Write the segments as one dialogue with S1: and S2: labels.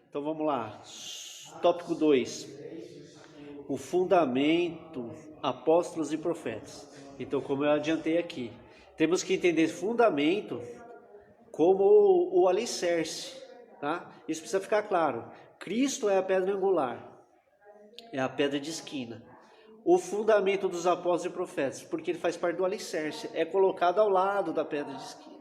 S1: Então vamos lá. Tópico 2. O fundamento, apóstolos e profetas. Então, como eu adiantei aqui, temos que entender fundamento como o alicerce, tá? Isso precisa ficar claro. Cristo é a pedra angular, é a pedra de esquina. O fundamento dos apóstolos e profetas, porque ele faz parte do alicerce, é colocado ao lado da pedra de esquina.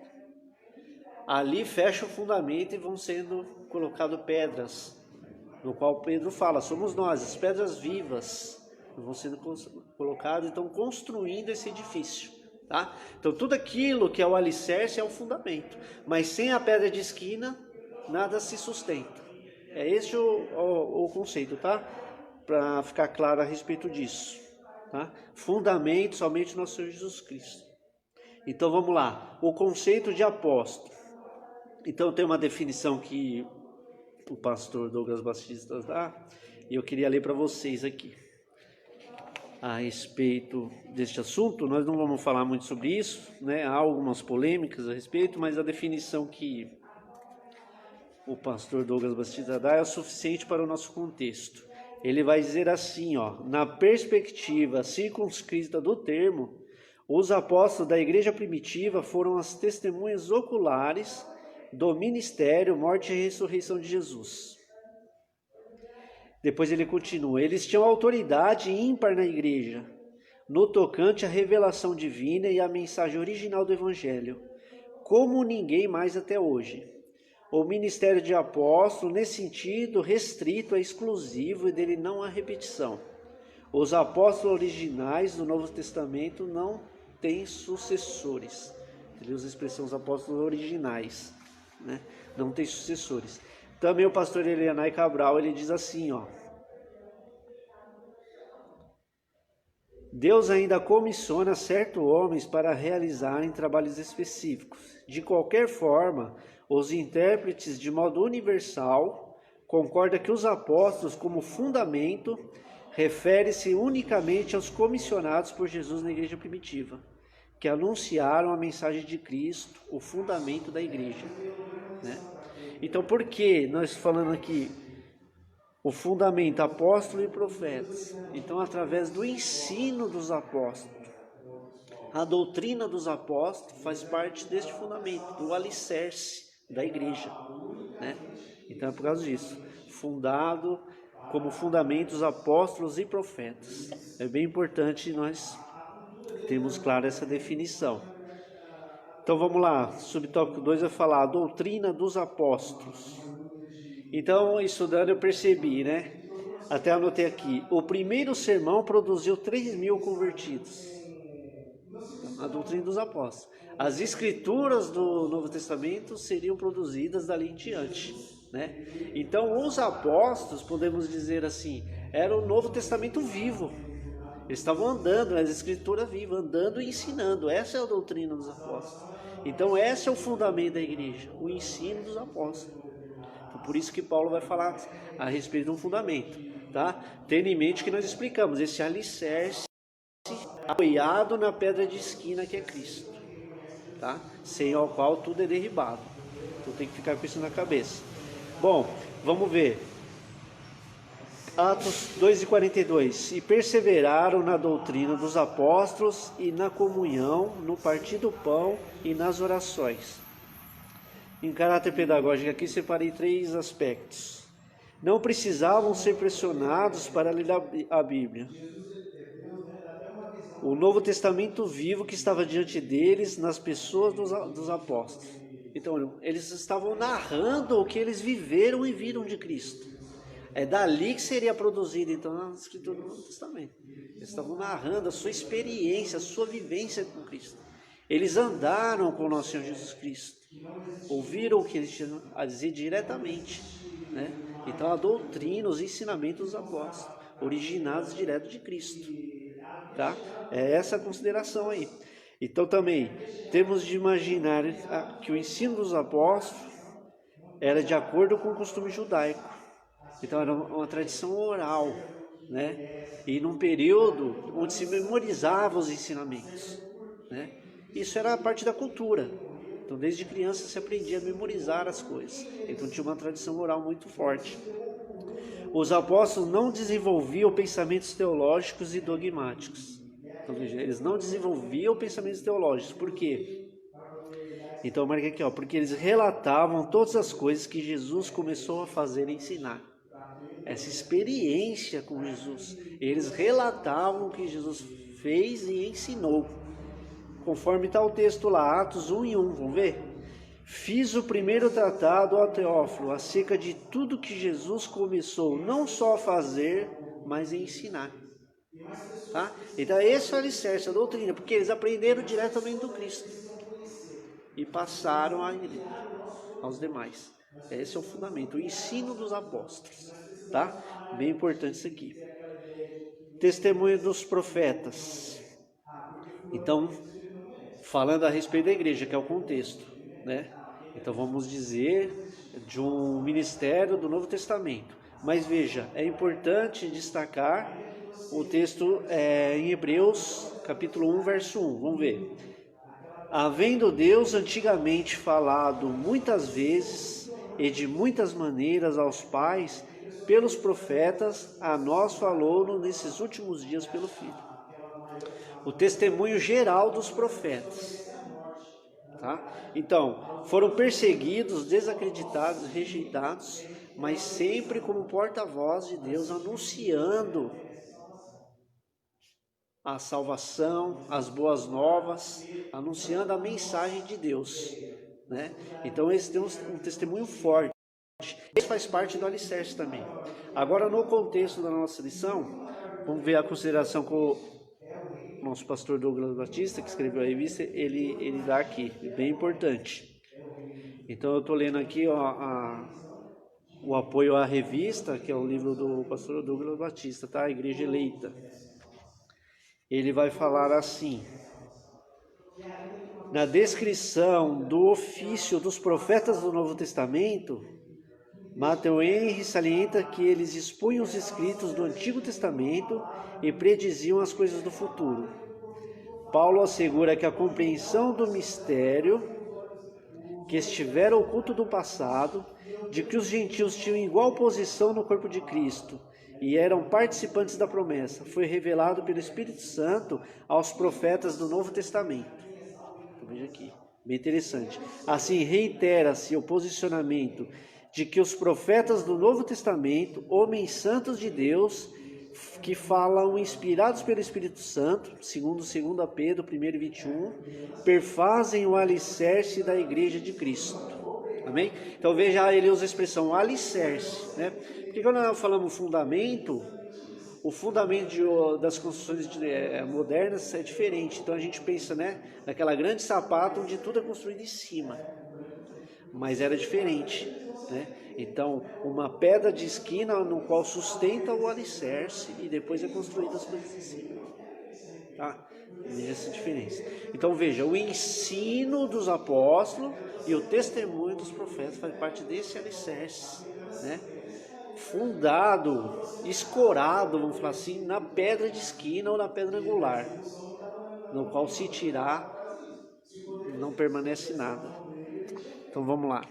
S1: Ali fecha o fundamento e vão sendo colocadas pedras, no qual Pedro fala, somos nós, as pedras vivas, vão sendo colocadas e estão construindo esse edifício. Tá? Então tudo aquilo que é o alicerce é o fundamento, mas sem a pedra de esquina, nada se sustenta. É esse o conceito, tá? Para ficar claro a respeito disso. Tá? Fundamento somente nosso Senhor Jesus Cristo. Então vamos lá, o conceito de apóstolo. Então tem uma definição que o pastor Douglas Batista dá, e eu queria ler para vocês aqui. A respeito deste assunto, nós não vamos falar muito sobre isso, né? Há algumas polêmicas a respeito, mas a definição que o pastor Douglas Batista dá é o suficiente para o nosso contexto. Ele vai dizer assim, ó, na perspectiva circunscrita do termo, os apóstolos da igreja primitiva foram as testemunhas oculares do ministério, morte e ressurreição de Jesus. Depois ele continua, eles tinham autoridade ímpar na igreja, no tocante à revelação divina e à mensagem original do evangelho, como ninguém mais até hoje. O ministério de apóstolo, nesse sentido, restrito, é exclusivo e dele não há repetição. Os apóstolos originais do Novo Testamento não têm sucessores. Ele usa a expressão os apóstolos originais, né? Não tem sucessores. Também o pastor Elianai Cabral, ele diz assim, ó. Deus ainda comissiona certos homens para realizarem trabalhos específicos. De qualquer forma, os intérpretes, de modo universal, concordam que os apóstolos, como fundamento, refere-se unicamente aos comissionados por Jesus na igreja primitiva, que anunciaram a mensagem de Cristo, o fundamento da igreja, né? Então, por que nós falando aqui o fundamento, apóstolo e profetas? Então, através do ensino dos apóstolos, a doutrina dos apóstolos faz parte deste fundamento, do alicerce da igreja, né? Então, é por causa disso, fundado como fundamentos apóstolos e profetas. É bem importante nós termos claro essa definição. Então vamos lá, subtópico 2 vai falar a doutrina dos apóstolos. Então, estudando eu percebi, né? Até anotei aqui, o primeiro sermão produziu 3.000 convertidos. A doutrina dos apóstolos. As escrituras do Novo Testamento seriam produzidas dali em diante, né? Então, os apóstolos, podemos dizer assim, era o Novo Testamento vivo. Eles estavam andando nas escrituras vivas, andando e ensinando. Essa é a doutrina dos apóstolos. Então, esse é o fundamento da igreja, o ensino dos apóstolos. Então, por isso que Paulo vai falar a respeito de um fundamento, tá? Tendo em mente que nós explicamos esse alicerce apoiado na pedra de esquina que é Cristo, tá? Sem o qual tudo é derribado. Então tem que ficar com isso na cabeça. Bom, vamos ver. Atos 2:42. E perseveraram na doutrina dos apóstolos e na comunhão, no partir do pão e nas orações. Em caráter pedagógico, aqui separei 3 aspectos. Não precisavam ser pressionados para ler a Bíblia. O Novo Testamento vivo que estava diante deles nas pessoas dos apóstolos. Então, eles estavam narrando o que eles viveram e viram de Cristo. É dali que seria produzido, então, a escritura do Novo Testamento. Eles estavam narrando a sua experiência, a sua vivência com Cristo. Eles andaram com o nosso Senhor Jesus Cristo. Ouviram o que eles tinham a dizer diretamente, né? Então, a doutrina, os ensinamentos dos apóstolos, originados direto de Cristo. Tá? É essa a consideração aí. Então também temos de imaginar que o ensino dos apóstolos era de acordo com o costume judaico. Então era uma tradição oral, né? E num período onde se memorizava os ensinamentos, né? Isso era parte da cultura. Então, desde criança se aprendia a memorizar as coisas. Então, tinha uma tradição oral muito forte. Os apóstolos não desenvolviam pensamentos teológicos e dogmáticos. Então, veja, eles não desenvolviam pensamentos teológicos. Por quê? Então, marca aqui, ó, porque eles relatavam todas as coisas que Jesus começou a fazer e ensinar. Essa experiência com Jesus. Eles relatavam o que Jesus fez e ensinou. Conforme está o texto lá, Atos 1:1, vamos ver? Fiz o primeiro tratado ao Teófilo acerca de tudo que Jesus começou não só a fazer, mas a ensinar. Tá? Então esse é o alicerce, a doutrina, porque eles aprenderam diretamente do Cristo e passaram aos demais. Esse é o fundamento, o ensino dos apóstolos. Tá? Bem importante isso aqui. Testemunho dos profetas. Então, falando a respeito da igreja, que é o contexto, né? Então vamos dizer de um ministério do Novo Testamento. Mas veja, é importante destacar o texto em Hebreus, capítulo 1, verso 1. Vamos ver. Havendo Deus antigamente falado muitas vezes e de muitas maneiras aos pais, pelos profetas, a nós falou nesses últimos dias pelo Filho. O testemunho geral dos profetas. Tá? Então, foram perseguidos, desacreditados, rejeitados, mas sempre como porta-voz de Deus, anunciando a salvação, as boas novas, anunciando a mensagem de Deus, né? Então esse tem um testemunho forte. Isso faz parte do alicerce também. Agora, no contexto da nossa lição, vamos ver a consideração que o nosso pastor Douglas Batista, que escreveu a revista, ele dá aqui, bem importante. Então eu estou lendo aqui o apoio à revista, que é o livro do pastor Douglas Batista, tá? A Igreja Eleita. Ele vai falar assim: na descrição do ofício dos profetas do Novo Testamento, Matthew Henry salienta que eles expunham os escritos do Antigo Testamento e prediziam as coisas do futuro. Paulo assegura que a compreensão do mistério que estivera oculto do passado, de que os gentios tinham igual posição no corpo de Cristo e eram participantes da promessa, foi revelado pelo Espírito Santo aos profetas do Novo Testamento. Então, veja aqui, bem interessante. Assim, reitera-se o posicionamento de que os profetas do Novo Testamento, homens santos de Deus, que falam inspirados pelo Espírito Santo, segundo 2 Pedro 1:21, perfazem o alicerce da Igreja de Cristo. Amém? Então veja, ele usa a expressão alicerce, né? Porque quando nós falamos fundamento, o fundamento das construções modernas é diferente. Então a gente pensa, né, naquela grande sapato onde tudo é construído em cima. Mas era diferente, né? Então, uma pedra de esquina no qual sustenta o alicerce e depois é construída as coisas em cima. Tá? Veja essa diferença. Então veja, o ensino dos apóstolos e o testemunho dos profetas faz parte desse alicerce, né? Fundado, escorado, vamos falar assim, na pedra de esquina ou na pedra angular, no qual se tirar não permanece nada. Então vamos lá.